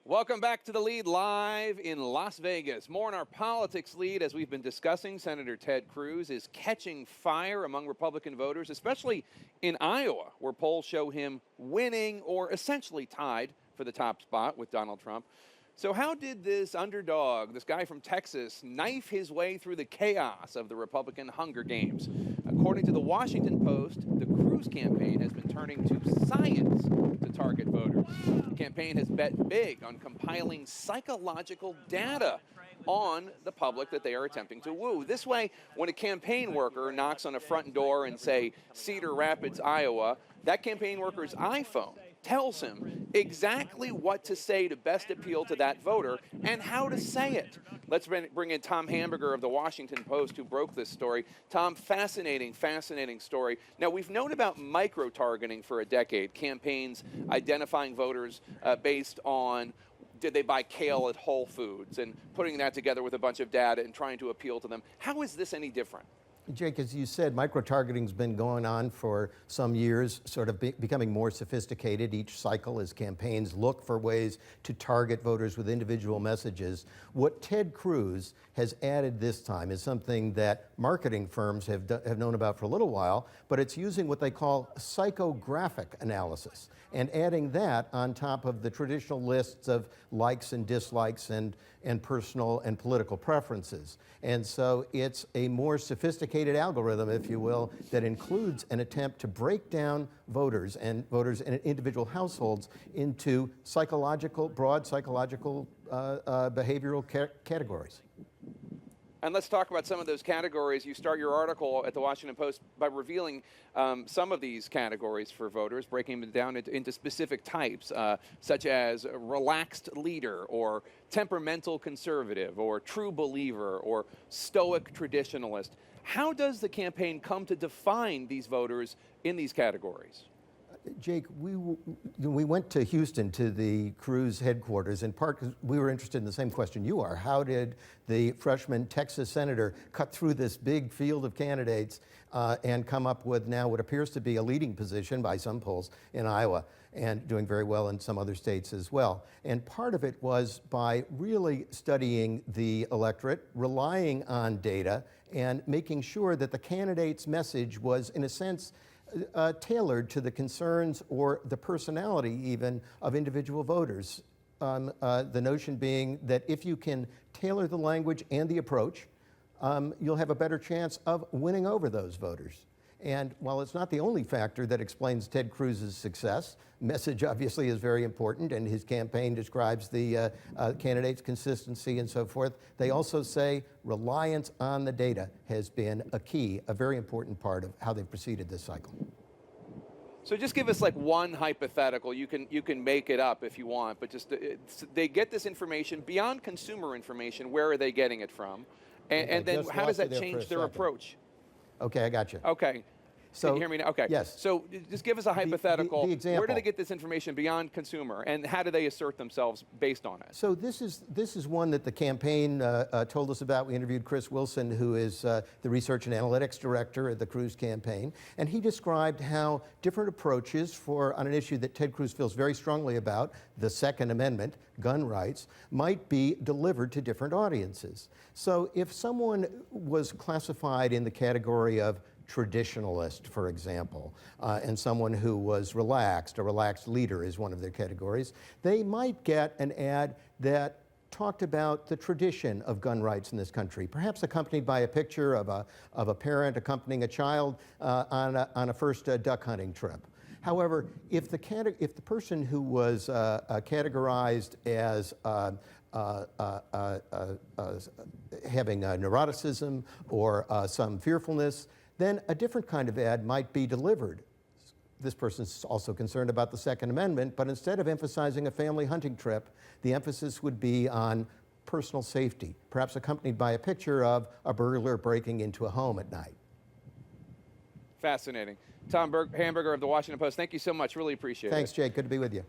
Welcome back to The Lead live in Las Vegas. More on our politics lead as we've been discussing. Senator Ted Cruz is catching fire among Republican voters, especially in Iowa, where polls show him winning or essentially tied for the top spot with Donald Trump. So how did this underdog, this guy from Texas, knife his way through the chaos of the Republican Hunger Games? According to the Washington Post, the Cruz campaign has been turning to science to target voters. The campaign has bet big on compiling psychological data on the public that they are attempting to woo. This way, when a campaign worker knocks on a front door in, say, Cedar Rapids, Iowa, that campaign worker's iPhone tells him exactly what to say to best appeal to that voter and how to say it. Let's bring in Tom Hamburger of the Washington Post, who broke this story. Tom, fascinating story. Now, we've known about micro-targeting for a decade, campaigns identifying voters based on did they buy kale at Whole Foods and putting that together with a bunch of data and trying to appeal to them. How is this any different? Jake, as you said, micro-targeting's been going on for some years, sort of becoming more sophisticated each cycle as campaigns look for ways to target voters with individual messages. What Ted Cruz has added this time is something that marketing firms have known about for a little while, but it's using what they call psychographic analysis and adding that on top of the traditional lists of likes and dislikes and personal and political preferences. And so it's a more sophisticated algorithm, if you will, that includes an attempt to break down voters in individual households into broad psychological behavioral categories. And let's talk about some of those categories. You start your article at the Washington Post by revealing some of these categories for voters, breaking them down into specific types, such as relaxed leader, or temperamental conservative, or true believer, or stoic traditionalist. How does the campaign come to define these voters in these categories? Jake, we went to Houston to the Cruz headquarters in part because we were interested in the same question you are. How did the freshman Texas senator cut through this big field of candidates and come up with now what appears to be a leading position by some polls in Iowa and doing very well in some other states as well? And part of it was by really studying the electorate, relying on data, and making sure that the candidate's message was, in a sense, tailored to the concerns or the personality even of individual voters. The notion being that if you can tailor the language and the approach, you'll have a better chance of winning over those voters. And while it's not the only factor that explains Ted Cruz's success, message obviously is very important, and his campaign describes the candidate's consistency and so forth. They also say reliance on the data has been a very important part of how they've proceeded this cycle. So just give us like one hypothetical. You can make it up if you want, but just they get this information beyond consumer information. Where are they getting it from? And then how does that change their approach? Okay, I got you. Okay. So, can you hear me now? Okay. Yes. So just give us a hypothetical. The example. Where do they get this information beyond consumer, and how do they assert themselves based on it? So this is one that the campaign told us about. We interviewed Chris Wilson, who is the research and analytics director at the Cruz campaign, and he described how different approaches on an issue that Ted Cruz feels very strongly about, the Second Amendment, gun rights, might be delivered to different audiences. So if someone was classified in the category of traditionalist, for example, and someone who was a relaxed leader is one of their categories, they might get an ad that talked about the tradition of gun rights in this country, perhaps accompanied by a picture of a parent accompanying a child on a first duck hunting trip. However, if the person who was categorized as having neuroticism or some fearfulness, then a different kind of ad might be delivered. This person's also concerned about the Second Amendment, but instead of emphasizing a family hunting trip, the emphasis would be on personal safety, perhaps accompanied by a picture of a burglar breaking into a home at night. Fascinating. Tom Hamburger of the Washington Post, thank you so much. Really appreciate it. Thanks, Jake. Good to be with you.